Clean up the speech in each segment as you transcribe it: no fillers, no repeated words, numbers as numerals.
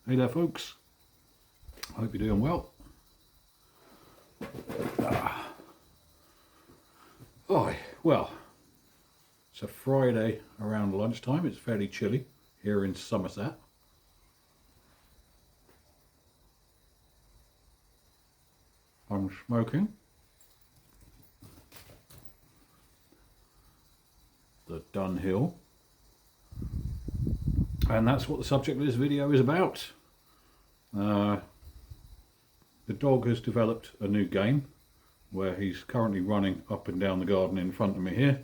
Hey there folks, hope you're doing well. Well, it's a Friday around lunchtime. It's fairly chilly here in Somerset. I'm smoking the Dunhill, and that's what the subject of this video is about. The dog has developed a new game where he's currently running up and down the garden in front of me here,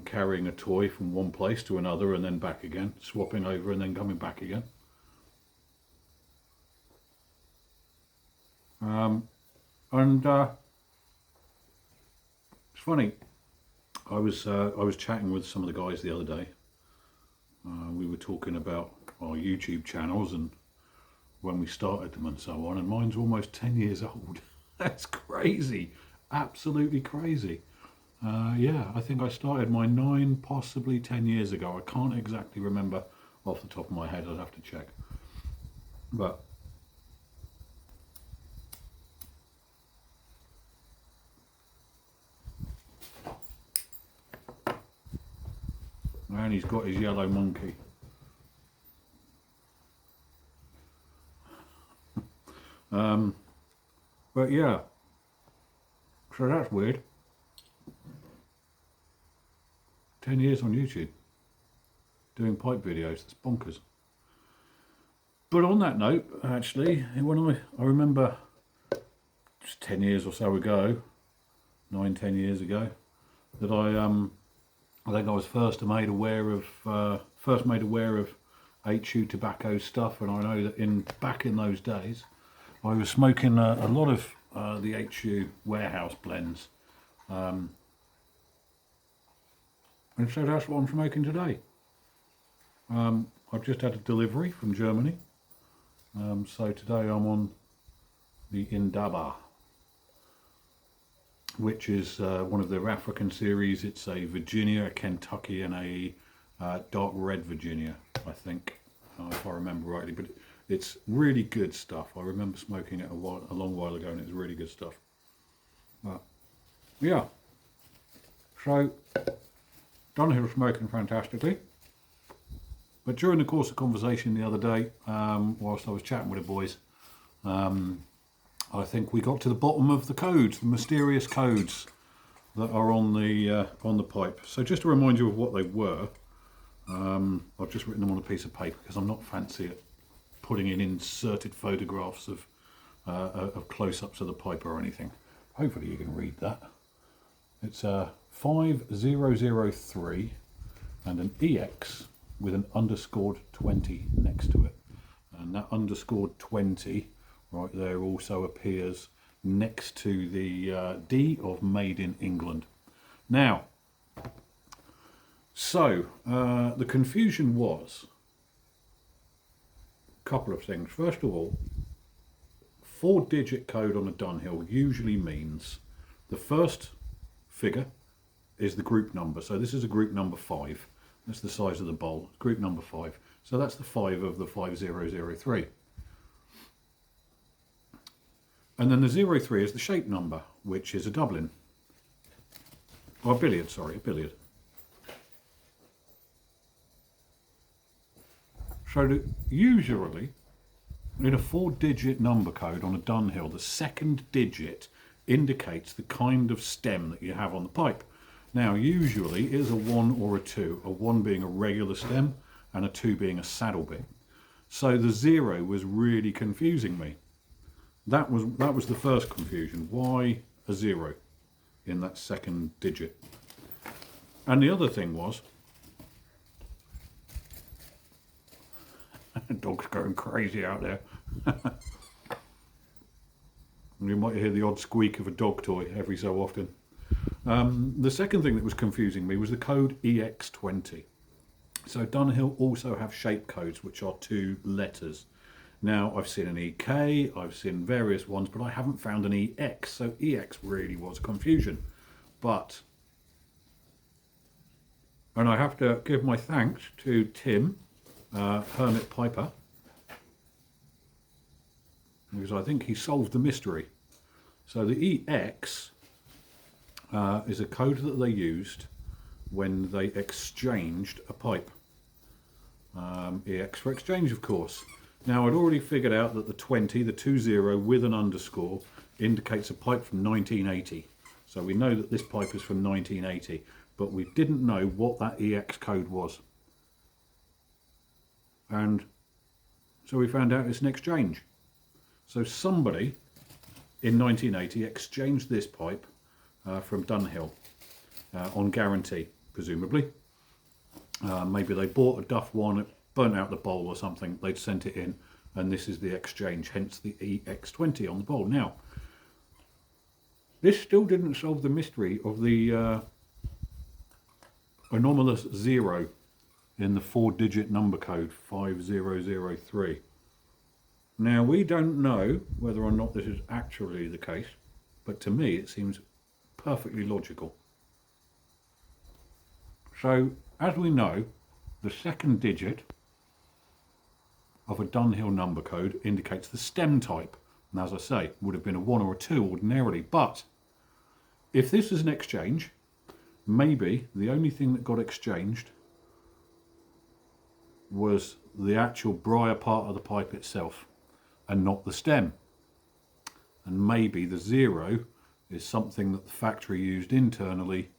carrying a toy from one place to another and then back again, swapping over and then coming back again. It's funny. I was chatting with some of the guys the other day. We were talking about our YouTube channels and when we started them and so on, and mine's almost 10 years old. That's crazy, absolutely crazy. Yeah, I think I started mine 9, possibly 10 years ago. I can't exactly remember off the top of my head, I'd have to check. But and he's got his yellow monkey. But yeah, so that's weird. 10 years on YouTube, doing pipe videos, that's bonkers. But on that note, actually, when I remember just 10 years or so ago, 9-10 years ago, that I think I was first made aware of HU tobacco stuff, and I know that back in those days, I was smoking a lot of the HU warehouse blends, and so that's what I'm smoking today. I've just had a delivery from Germany, so today I'm on the Indaba, which is one of their African series. It's a Virginia, a Kentucky, and a dark red Virginia, I think, if I remember rightly. But it's really good stuff. I remember smoking it a long while ago, and it's really good stuff. Yeah. So, Dunhill smoking fantastically. But during the course of conversation the other day, whilst I was chatting with the boys, I think we got to the bottom of the codes, the mysterious codes that are on the pipe. So just to remind you of what they were, I've just written them on a piece of paper because I'm not fancy at putting in inserted photographs of close-ups of the pipe or anything. Hopefully you can read that. It's a 5003 and an EX with an underscored 20 next to it. And that underscored 20 right there also appears next to the D of Made in England. Now, so the confusion was a couple of things. First of all, 4-digit code on a Dunhill usually means the first figure is the group number. So this is a group number 5. That's the size of the bowl, group number 5. So that's the 5 of the 5003. And then the 03 is the shape number, which is a Dublin. Or a billiard, sorry, a billiard. So usually, in a 4-digit number code on a Dunhill, the second digit indicates the kind of stem that you have on the pipe. Now, usually it is a 1 or a 2, a 1 being a regular stem and a 2 being a saddle bit. So the 0 was really confusing me. That was the first confusion. Why a 0 in that second digit? And the other thing was, the dog's going crazy out there. You might hear the odd squeak of a dog toy every so often. The second thing that was confusing me was the code EX20. So Dunhill also have shape codes, which are 2 letters. Now, I've seen an EK, I've seen various ones, but I haven't found an EX, so EX really was confusion. But, and I have to give my thanks to Tim, Hermit Piper, because I think he solved the mystery. So the EX is a code that they used when they exchanged a pipe. EX for exchange, of course. Now, I'd already figured out that the 20, the 20 with an underscore, indicates a pipe from 1980. So we know that this pipe is from 1980, but we didn't know what that EX code was. And so we found out it's an exchange. So somebody in 1980 exchanged this pipe from Dunhill on guarantee, presumably. Maybe they bought a Duff one, it burnt out the bowl or something, they'd sent it in, and this is the exchange, hence the EX20 on the bowl. Now, this still didn't solve the mystery of the anomalous 0 in the 4-digit number code 5003. Now, we don't know whether or not this is actually the case, but to me it seems perfectly logical. So, as we know, the second digit of a Dunhill number code indicates the stem type. And as I say, would have been a 1 or a 2 ordinarily. But if this is an exchange, maybe the only thing that got exchanged was the actual briar part of the pipe itself and not the stem. And maybe the 0 is something that the factory used internally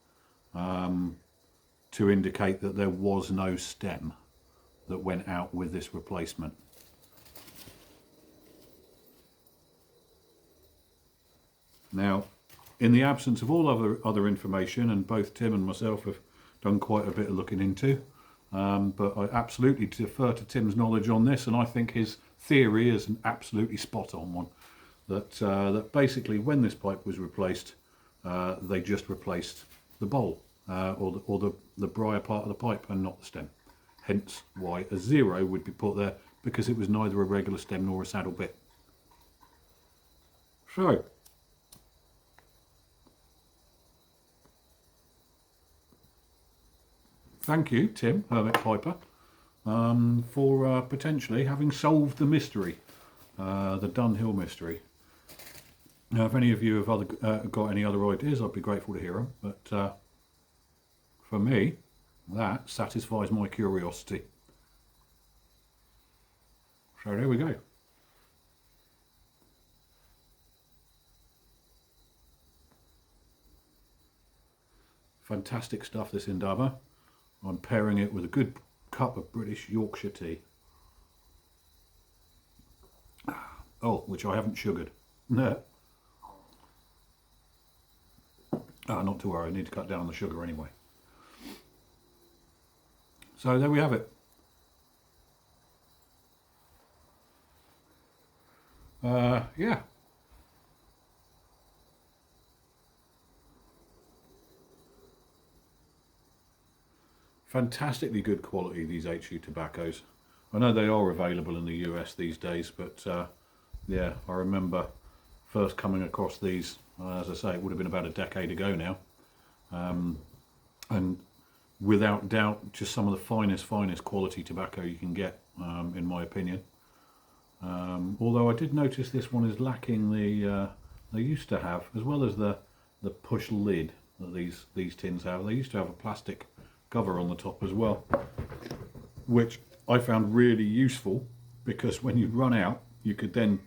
to indicate that there was no stem that went out with this replacement. Now, in the absence of all other information, and both Tim and myself have done quite a bit of looking into, but I absolutely defer to Tim's knowledge on this, and I think his theory is an absolutely spot on one. That basically when this pipe was replaced, they just replaced the bowl or the briar part of the pipe and not the stem. Hence why a 0 would be put there, because it was neither a regular stem nor a saddle bit. So, thank you, Tim, Hermit Piper, for potentially having solved the mystery, the Dunhill mystery. Now, if any of you have got any other ideas, I'd be grateful to hear them. But for me, that satisfies my curiosity. So there we go. Fantastic stuff, this Indaba. I'm pairing it with a good cup of British Yorkshire tea. Oh, which I haven't sugared. No. Not to worry, I need to cut down on the sugar anyway. So there we have it. Yeah. Fantastically good quality, these HU tobaccos. I know they are available in the US these days, but yeah, I remember first coming across these, as I say, it would have been about a decade ago now. And without doubt, just some of the finest quality tobacco you can get, in my opinion. Although I did notice this one is lacking the, they used to have, as well as the push lid that these tins have, they used to have a plastic cover on the top as well, which I found really useful, because when you'd run out, you could then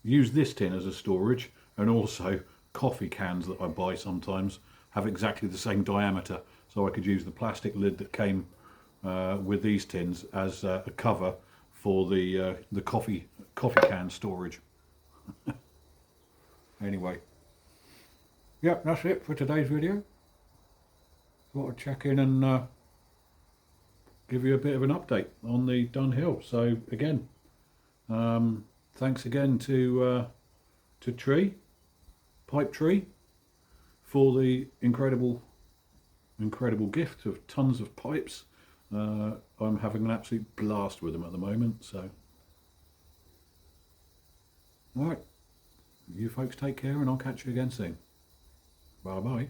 use this tin as a storage, and also coffee cans that I buy sometimes have exactly the same diameter, so I could use the plastic lid that came with these tins as a cover for the coffee can storage. Anyway, yep, that's it for today's video. Thought I'd check in and give you a bit of an update on the Dunhill. So again, thanks again to Pipe Tree, for the incredible gift of tons of pipes. I'm having an absolute blast with them at the moment. So, all right, you folks take care, and I'll catch you again soon. Bye bye.